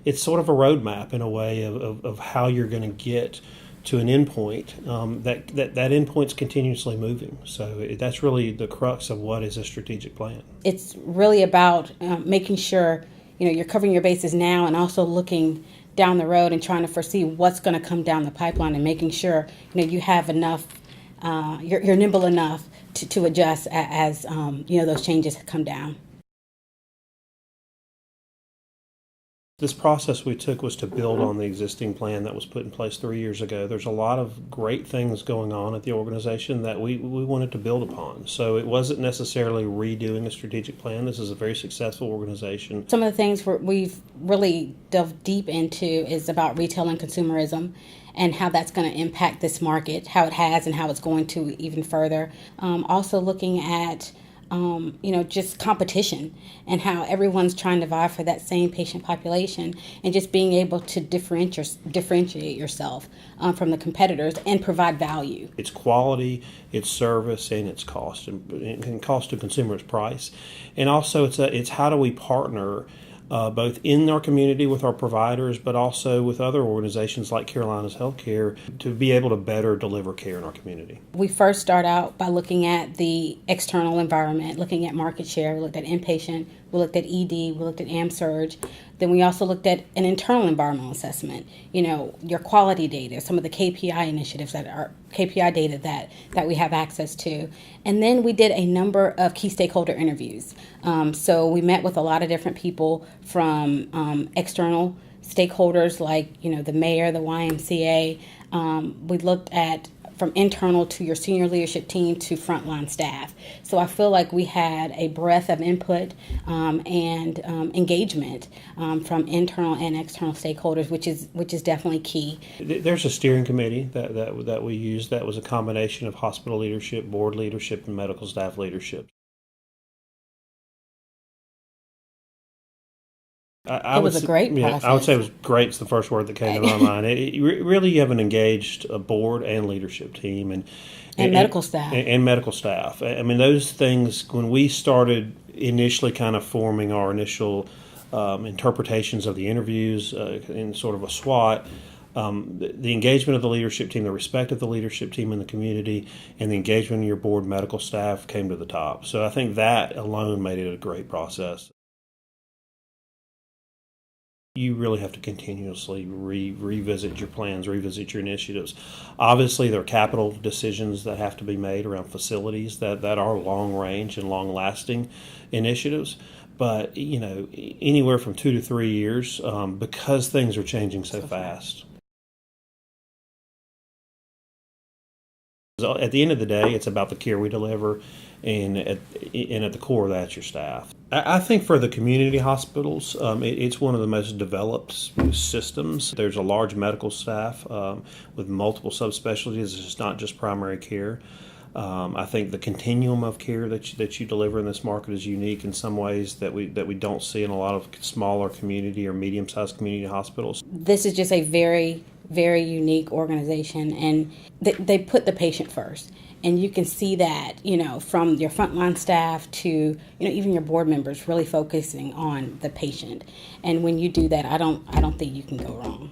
it's sort of a roadmap in a way of how you're going to get to an endpoint. That endpoint's continuously moving. So that's really the crux of what is a strategic plan. It's really about making sure you're covering your bases now, and also looking down the road and trying to foresee what's going to come down the pipeline, and making sure you have enough. You're nimble enough to adjust as those changes come down. This process we took was to build on the existing plan that was put in place 3 years ago. There's a lot of great things going on at the organization that we wanted to build upon. So it wasn't necessarily redoing a strategic plan. This is a very successful organization. Some of the things we've really delved deep into is about retail and consumerism, and how that's going to impact this market, how it has and how it's going to even further. Also looking at just competition, and how everyone's trying to vie for that same patient population, and just being able to differentiate yourself from the competitors and provide value. It's quality, it's service, and it's cost. And cost to consumer is price. And also it's how do we partner both in our community with our providers, but also with other organizations like Carolina's HealthCare to be able to better deliver care in our community. We first start out by looking at the external environment, looking at market share. We looked at inpatient, we looked at ED, we looked at AmSurge. Then we also looked at an internal environmental assessment, your quality data, some of the KPI initiatives that are KPI data that we have access to. And then we did a number of key stakeholder interviews. So we met with a lot of different people from external stakeholders like, the mayor, the YMCA. We looked at from internal to your senior leadership team to frontline staff. So I feel like we had a breadth of input and engagement from internal and external stakeholders, which is definitely key. There's a steering committee that we used that was a combination of hospital leadership, board leadership, and medical staff leadership. It was a great process. I would say it was great. It's the first word that came to my mind. Really, you have an engaged board and leadership team, and medical staff. And medical staff. I mean, those things, when we started initially kind of forming our initial interpretations of the interviews in sort of a SWOT, the engagement of the leadership team, the respect of the leadership team in the community, and the engagement of your board medical staff came to the top. So I think that alone made it a great process. You really have to continuously revisit your plans, revisit your initiatives. Obviously, there are capital decisions that have to be made around facilities that are long-range and long-lasting initiatives. But, anywhere from 2 to 3 years because things are changing so fast. At the end of the day, it's about the care we deliver, and at the core of that's your staff. I think for the community hospitals, it's one of the most developed systems. There's a large medical staff with multiple subspecialties. It's not just primary care. I think the continuum of care that you deliver in this market is unique in some ways that we don't see in a lot of smaller community or medium-sized community hospitals. This is just a very, very unique organization, and they put the patient first. And you can see that, from your frontline staff to, even your board members really focusing on the patient. And when you do that, I don't think you can go wrong.